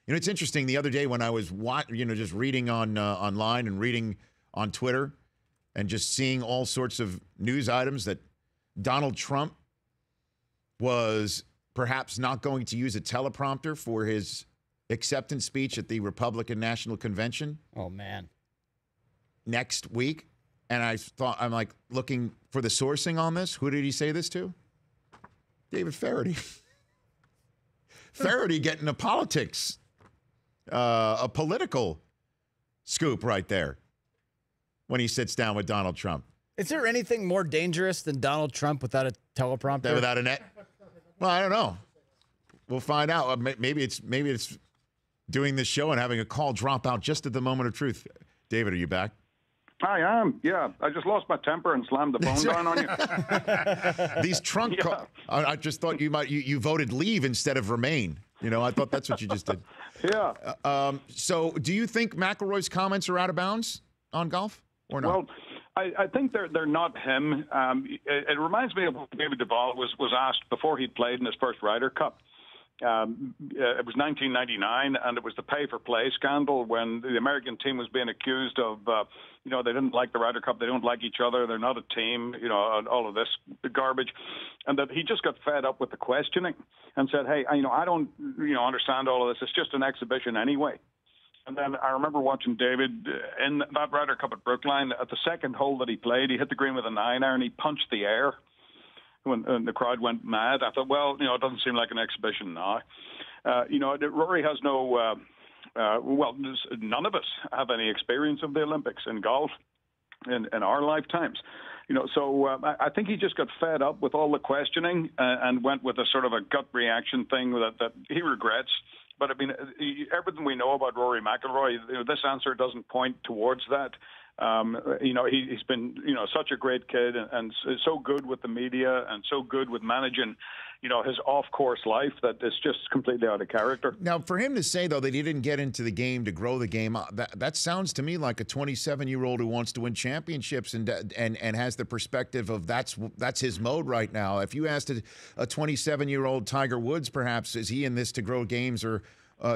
You know, it's interesting. The other day when I was, just reading on online and reading on Twitter and just seeing all sorts of news items that Donald Trump was perhaps not going to use a teleprompter for his acceptance speech at the Republican National Convention. Oh, man. Next week. And I'm like looking for the sourcing on this. Who did he say this to? David Feherty. Feherty getting a politics, a political scoop right there when he sits down with Donald Trump. Is there anything more dangerous than Donald Trump without a teleprompter? Without a net? Well, I don't know. We'll find out. Maybe it's doing this show and having a call drop out just at the moment of truth. David, are you back? I am, yeah. I just lost my temper and slammed the phone down on you. These trunk calls, I just thought you voted leave instead of remain. You know, I thought that's what you just did. Yeah. So do you think McIlroy's comments are out of bounds on golf or not? Well, I think they're not him. It reminds me of what David Duval was asked before he'd played in his first Ryder Cup. It was 1999, and it was the pay-for-play scandal when the American team was being accused of, they didn't like the Ryder Cup, they don't like each other, they're not a team, all of this garbage, and that he just got fed up with the questioning and said, hey, I don't, understand all of this. It's just an exhibition anyway. And then I remember watching David in that Ryder Cup at Brookline. At the second hole that he played, he hit the green with a 9-iron. He punched the air. When the crowd went mad, I thought, well, it doesn't seem like an exhibition now. Rory has no, none of us have any experience of the Olympics in golf in our lifetimes. So I think he just got fed up with all the questioning and went with a sort of a gut reaction thing that he regrets. But, everything we know about Rory McIlroy, this answer doesn't point towards that. He's been, such a great kid and so good with the media and so good with managing, his off-course life that it's just completely out of character. Now, for him to say, though, that he didn't get into the game to grow the game, that sounds to me like a 27-year-old who wants to win championships and has the perspective of that's his mode right now. If you asked a 27-year-old Tiger Woods, perhaps, is he in this to grow games or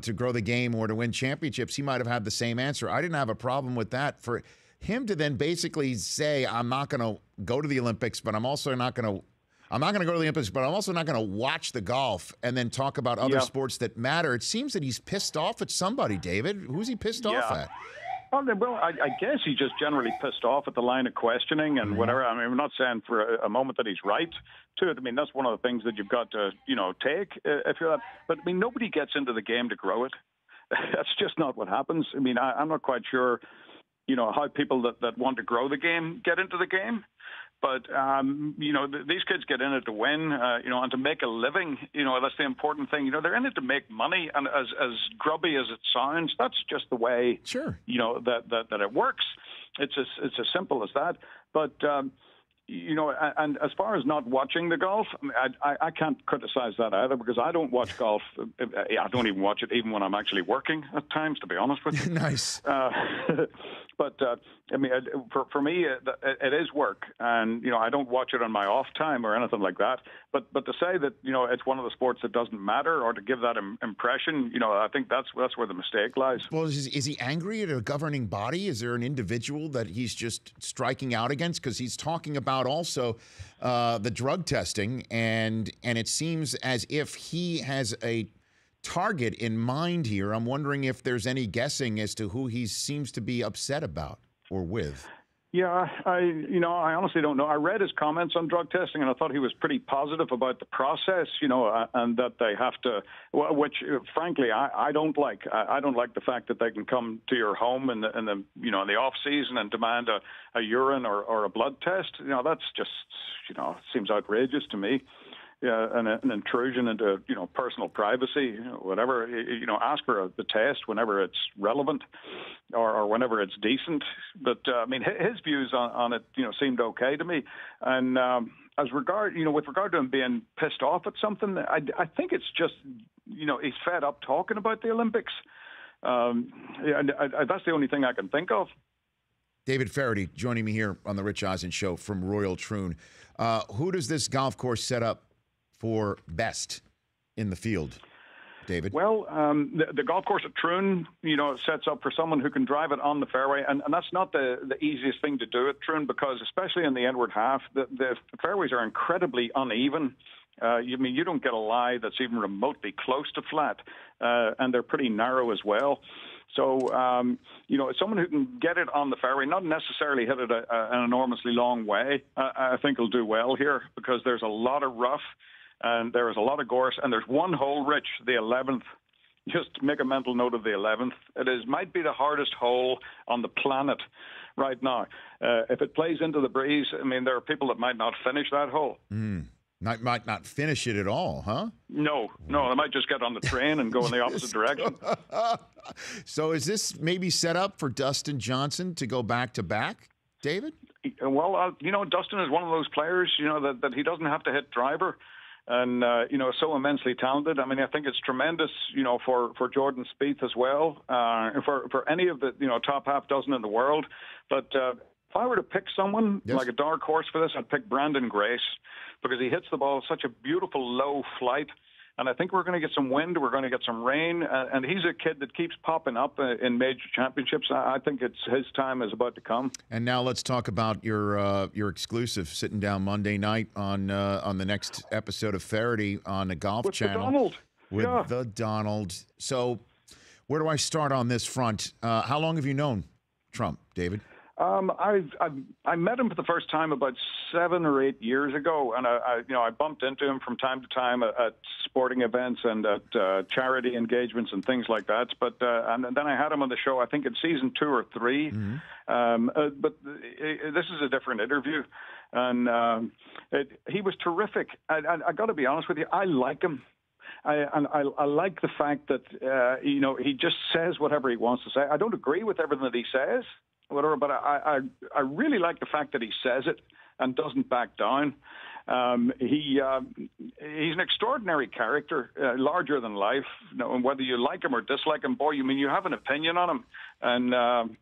to grow the game or to win championships, he might have had the same answer. I didn't have a problem with that. For him to then basically say, I'm not going to go to the Olympics, but I'm also not going to go to the Olympics, but I'm also not going to watch the golf and then talk about other sports that matter. It seems that he's pissed off at somebody, David. Who's he pissed off at? Well, I guess he's just generally pissed off at the line of questioning and whatever. I'm not saying for a moment that he's right to it. That's one of the things that you've got to, take if you're that. But, nobody gets into the game to grow it. That's just not what happens. I'm not quite sure, how people that want to grow the game get into the game. But, these kids get in it to win, and to make a living, that's the important thing. They're in it to make money. And as grubby as it sounds, that's just the way, sure, that it works. It's as simple as that. But, and as far as not watching the golf, I can't criticize that either because I don't watch golf. I don't even watch it even when I'm actually working at times, to be honest with you. Nice. But, for me, it is work. And, I don't watch it on my off time or anything like that. But to say that, it's one of the sports that doesn't matter or to give that impression, I think that's where the mistake lies. Well, is he angry at a governing body? Is there an individual that he's just striking out against? Because he's talking about also the drug testing, and it seems as if he has a target in mind here. I'm wondering if there's any guessing as to who he seems to be upset about or with. Yeah, I honestly don't know. I read his comments on drug testing, and I thought he was pretty positive about the process, and that they have to, which frankly I don't like. I don't like the fact that they can come to your home in the in the off season and demand a urine or a blood test. That's just seems outrageous to me. Yeah, an intrusion into personal privacy, whatever. Ask for the test whenever it's relevant, or whenever it's decent. But his views on it, seemed okay to me. And with regard to him being pissed off at something, I think it's just he's fed up talking about the Olympics. That's the only thing I can think of. David Feherty joining me here on the Rich Eisen Show from Royal Troon. Who does this golf course set up for best in the field? David? Well, the golf course at Troon, sets up for someone who can drive it on the fairway, and that's not the easiest thing to do at Troon, because especially in the inward half, the fairways are incredibly uneven. You don't get a lie that's even remotely close to flat, and they're pretty narrow as well. So, someone who can get it on the fairway, not necessarily hit it an enormously long way, I think will do well here, because there's a lot of rough, and there is a lot of gorse, and there's one hole, Rich, the 11th. Just make a mental note of the 11th. Might be the hardest hole on the planet right now. If it plays into the breeze, there are people that might not finish that hole. Might not finish it at all, huh? No, they might just get on the train and go in the opposite direction. So is this maybe set up for Dustin Johnson to go back-to-back, David? Well, Dustin is one of those players, that he doesn't have to hit driver. And, so immensely talented. I think it's tremendous, for Jordan Spieth as well, for any of the, top half dozen in the world. But if I were to pick someone like a dark horse for this, I'd pick Brandon Grace, because he hits the ball such a beautiful low flight. And I think we're going to get some wind, we're going to get some rain, and he's a kid that keeps popping up in major championships. I think his time is about to come. And now let's talk about your exclusive sitting down Monday night on the next episode of Feherty on the Golf Channel. With the Donald. So where do I start on this front? How long have you known Trump, David? I met him for the first time about 7 or 8 years ago, and I bumped into him from time to time at sporting events and at charity engagements and things like that. But and then I had him on the show, I think in season 2 or 3. But this is a different interview, and he was terrific. I got to be honest with you, I like him. I like the fact that he just says whatever he wants to say. I don't agree with everything that he says, whatever, but I really like the fact that he says it and doesn't back down. He's an extraordinary character, larger than life. And whether you like him or dislike him, boy, you have an opinion on him. And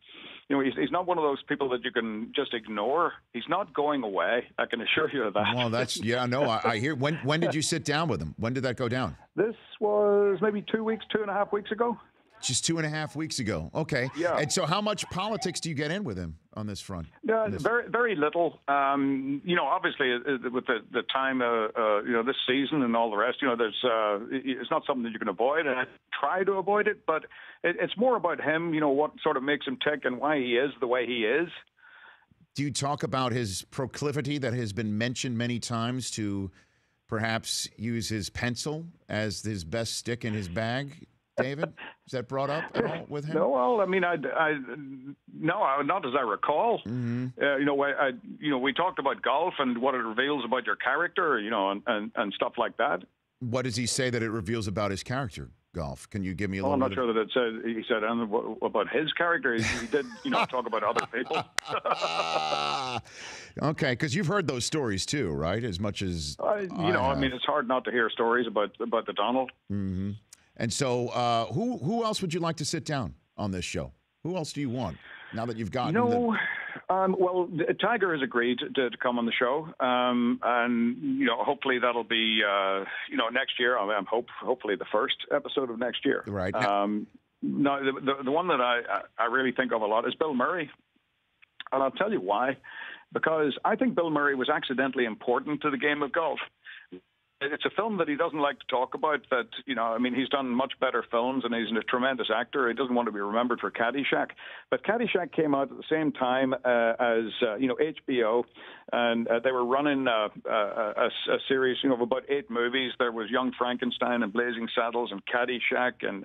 he's not one of those people that you can just ignore. He's not going away. I can assure you of that. Well, I hear. When did you sit down with him? When did that go down? This was maybe 2.5 weeks ago. Just 2.5 weeks ago. Okay. Yeah. And so how much politics do you get in with him on this front? Very, very little. Obviously with the time, this season and all the rest, there's it's not something that you can avoid, and I try to avoid it, but it's more about him, what sort of makes him tick and why he is the way he is. Do you talk about his proclivity that has been mentioned many times to perhaps use his pencil as his best stick in his bag? David, is that brought up at all with him? No, well, no, not as I recall. We talked about golf and what it reveals about your character, and stuff like that. What does he say that it reveals about his character, golf? Can you give me a little? I'm not sure that he said anything about his character. He did, talk about other people. Okay, because you've heard those stories too, right? As much as it's hard not to hear stories about the Donald. Mm-hmm. And so, who else would you like to sit down on this show? Who else do you want now that you've gotten? Well, Tiger has agreed to come on the show, and hopefully that'll be next year. Hopefully the first episode of next year. Right. No, the one that I really think of a lot is Bill Murray, and I'll tell you why. Because I think Bill Murray was accidentally important to the game of golf. It's a film that he doesn't like to talk about. That he's done much better films, and he's a tremendous actor. He doesn't want to be remembered for Caddyshack, but Caddyshack came out at the same time as HBO, and they were running a series of about 8 movies. There was Young Frankenstein and Blazing Saddles and Caddyshack and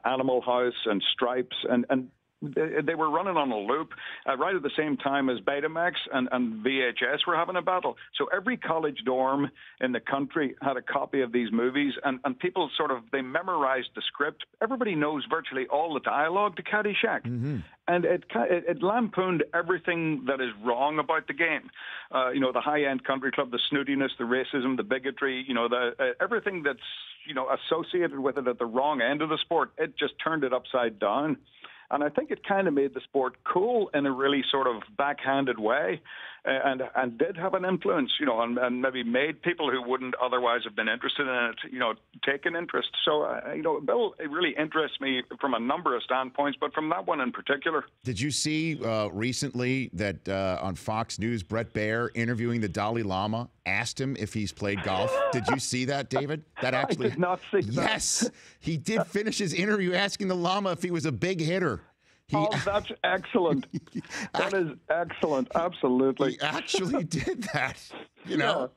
Animal House and Stripes and they were running on a loop right at the same time as Betamax and VHS were having a battle. So every college dorm in the country had a copy of these movies, and people they memorized the script. Everybody knows virtually all the dialogue to Caddyshack. Mm-hmm. And it lampooned everything that is wrong about the game. The high-end country club, the snootiness, the racism, the bigotry, everything that's, associated with it at the wrong end of the sport. It just turned it upside down. And I think it kind of made the sport cool in a really sort of backhanded way. and did have an influence, and maybe made people who wouldn't otherwise have been interested in it, take an interest. So, Bill, it really interests me from a number of standpoints, but from that one in particular. Did you see recently that on Fox News, Brett Baer interviewing the Dalai Lama asked him if he's played golf? Did you see that, David? That actually, I did not see that. Yes, he did finish his interview asking the Lama if he was a big hitter. That's excellent. That is excellent. Absolutely. He actually did that, know.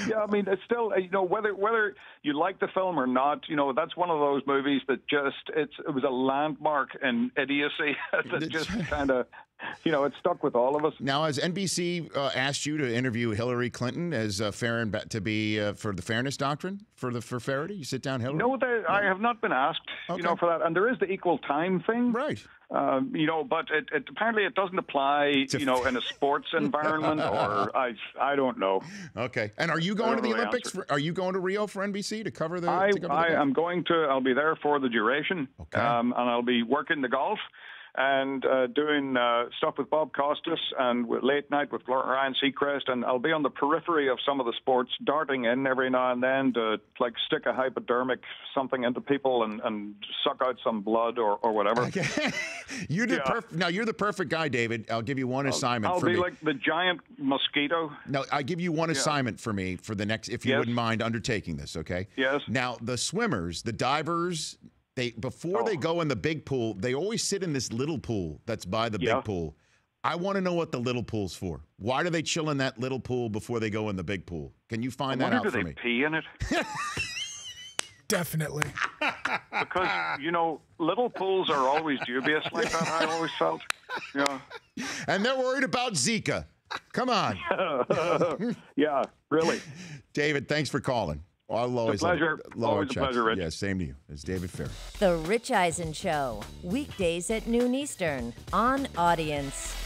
Yeah, I mean, it's still, whether you like the film or not, that's one of those movies that it was a landmark in idiocy that just kind of, it stuck with all of us. Now, has NBC asked you to interview Hillary Clinton as to be for the fairness doctrine for Feherty? You sit down, Hillary? No, I have not been asked, for that. And there is the equal time thing. Right. But it apparently it doesn't apply, in a sports environment, or I don't know. Okay. And are you going to the Olympics? Are you going to Rio for NBC to cover the? I'm going to. I'll be there for the duration, and I'll be working the golf and doing stuff with Bob Costas and with Late Night with Ryan Seacrest, and I'll be on the periphery of some of the sports, darting in every now and then to stick a hypodermic something into people and suck out some blood or whatever. Okay. Now you're the perfect guy, David. I'll give you one assignment. I'll be like the giant mosquito. No, I give you one assignment for me for the next, if you wouldn't mind undertaking this. Okay. Yes. Now the swimmers, the divers. Before they go in the big pool, they always sit in this little pool that's by the big pool. I want to know what the little pool's for. Why do they chill in that little pool before they go in the big pool? Can you find that out for me? Do they pee in it? Definitely. Because, little pools are always dubious like that, I always felt. Yeah. And they're worried about Zika. Come on. Yeah, really. David, thanks for calling. Always a pleasure. Always a pleasure, Rich. Yeah, same to you. It's David Feherty. The Rich Eisen Show, weekdays at noon Eastern on Audience.